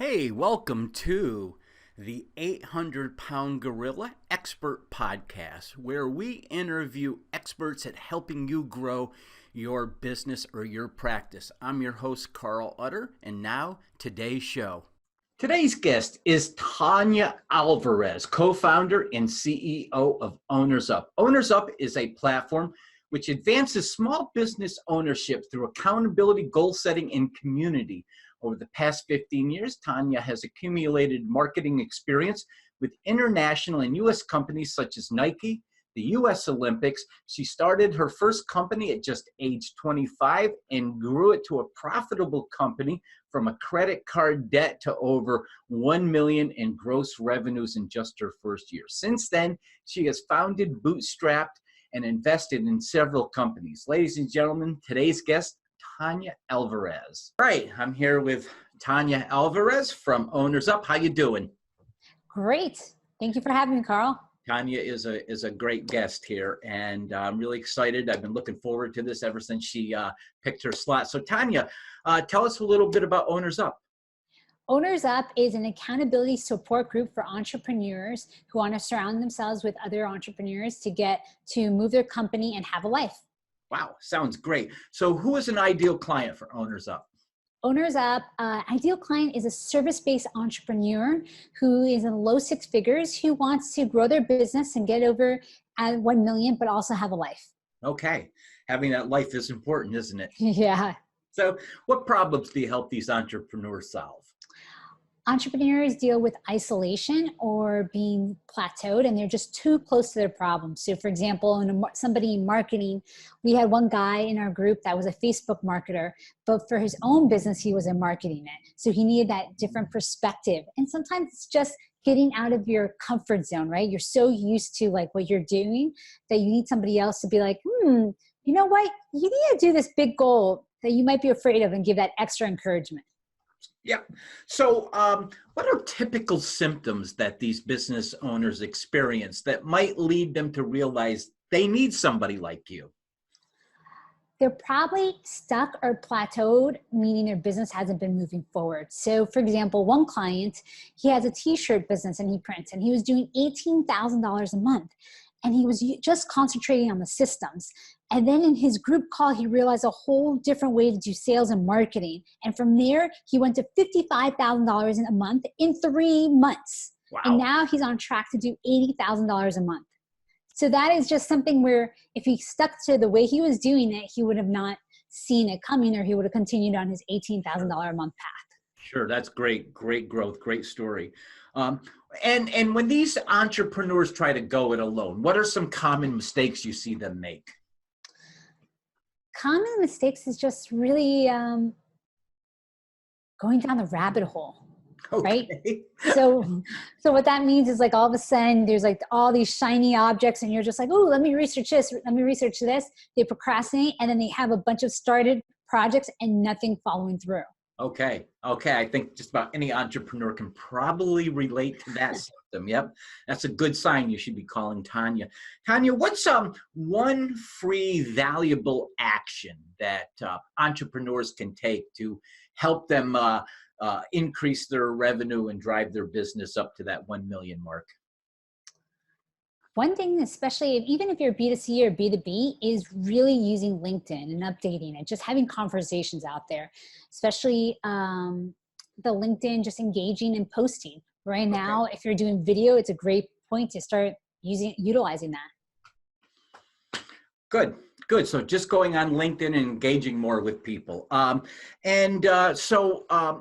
Hey, welcome to the 800-Pound Gorilla Expert Podcast, where we interview experts at helping you grow your business or your practice. I'm your host, Carl Utter, and now today's show. Today's guest is Tanya Alverez, co-founder and CEO of Ownersup. Ownersup is a platform which advances small business ownership through accountability, goal setting, and community. Over the past 15 years, Tanya has accumulated marketing experience with international and U.S. companies such as Nike, the U.S. Olympics. She started her first company at just age 25 and grew it to a profitable company from a credit card debt to over $1 million in gross revenues in just her first year. Since then, she has founded, bootstrapped, and invested in several companies. Ladies and gentlemen, today's guest, Tanya Alverez. All right, I'm here with Tanya Alverez from Ownersup. How you doing? Great. Thank you for having me, Carl. Tanya is a great guest here, and I'm really excited. I've been looking forward to this ever since she picked her slot. So Tanya, tell us a little bit about Ownersup. Ownersup is an accountability support group for entrepreneurs who want to surround themselves with other entrepreneurs to move their company and have a life. Wow, sounds great. So who is an ideal client for Ownersup? Ownersup, ideal client is a service-based entrepreneur who is in low six figures, who wants to grow their business and get over at 1 million, but also have a life. Okay, having that life is important, isn't it? Yeah. So what problems do you help these entrepreneurs solve? Entrepreneurs deal with isolation or being plateaued, and they're just too close to their problems. So for example, somebody in marketing, we had one guy in our group that was a Facebook marketer, but for his own business, he wasn't marketing it. So he needed that different perspective. And sometimes it's just getting out of your comfort zone, right? You're so used to like what you're doing that you need somebody else to be like, you know what? You need to do this big goal that you might be afraid of and give that extra encouragement. Yeah. So what are typical symptoms that these business owners experience that might lead them to realize they need somebody like you? They're probably stuck or plateaued, meaning their business hasn't been moving forward. So for example, one client, he has a t-shirt business and he prints, and he was doing $18,000 a month. And he was just concentrating on the systems. And then in his group call, he realized a whole different way to do sales and marketing. And from there, he went to $55,000 in a month in 3 months. Wow. And now he's on track to do $80,000 a month. So that is just something where if he stuck to the way he was doing it, he would have not seen it coming, or he would have continued on his $18,000 a month path. Sure, that's great. Great growth, great story. And when these entrepreneurs try to go it alone, what are some common mistakes you see them make? Common mistakes is just really going down the rabbit hole, right? So what that means is like all of a sudden there's like all these shiny objects and you're just like, oh, let me research this, let me research this. They procrastinate and then they have a bunch of started projects and nothing following through. Okay. I think just about any entrepreneur can probably relate to that symptom. Yep. That's a good sign. You should be calling Tanya. Tanya, what's one free valuable action that entrepreneurs can take to help them increase their revenue and drive their business up to that 1 million mark? One thing, especially even if you're B2C or B2B, is really using LinkedIn and updating it, just having conversations out there, especially the LinkedIn, just engaging and posting. Right now, if you're doing video, it's a great point to start utilizing that. Good. So just going on LinkedIn and engaging more with people. So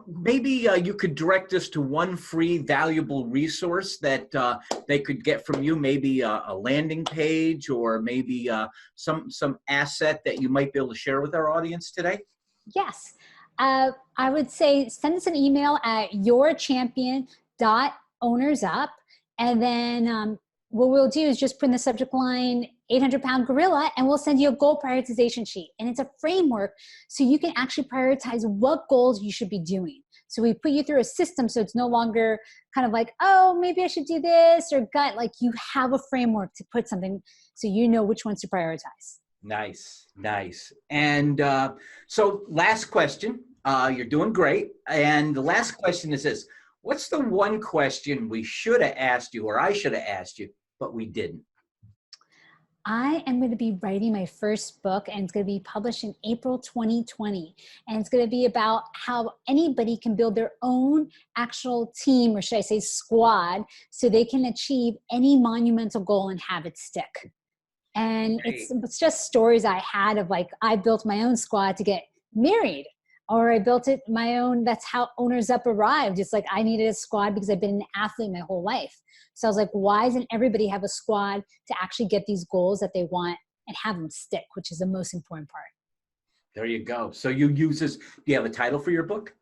maybe you could direct us to one free valuable resource that they could get from you, maybe a landing page or maybe some asset that you might be able to share with our audience today. Yes. I would say send us an email at yourchampion.ownersup, and then what we'll do is just put in the subject line 800-Pound Gorilla, and we'll send you a goal prioritization sheet. And it's a framework so you can actually prioritize what goals you should be doing. So we put you through a system so it's no longer kind of like, oh, maybe I should do this, or gut. Like you have a framework to put something so you know which ones to prioritize. Nice. And so last question. You're doing great. And the last question is this. What's the one question we should have asked you, or I should have asked you, but we didn't? I am going to be writing my first book, and it's going to be published in April 2020. And it's going to be about how anybody can build their own actual team, or should I say squad, so they can achieve any monumental goal and have it stick. And it's just stories I had of, like, I built my own squad to get married, or I built it my own. That's how Ownersup arrived. It's like I needed a squad because I've been an athlete my whole life. So I was like, why doesn't everybody have a squad to actually get these goals that they want and have them stick, which is the most important part. There you go. So you use this. Do you have a title for your book?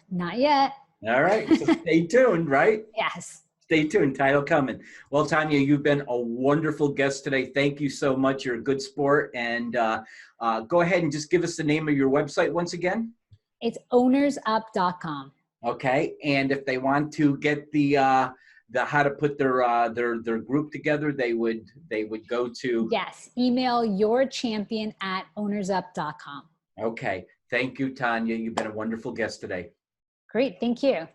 Not yet. All right. So stay tuned, right? Yes. Stay tuned. Title coming. Well, Tanya, you've been a wonderful guest today. Thank you so much. You're a good sport. And go ahead and just give us the name of your website once again. It's ownersup.com. Okay. And if they want to get the how to put their group together, they would go to. Yes. Email yourchampion@ownersup.com. Okay. Thank you, Tanya. You've been a wonderful guest today. Great. Thank you.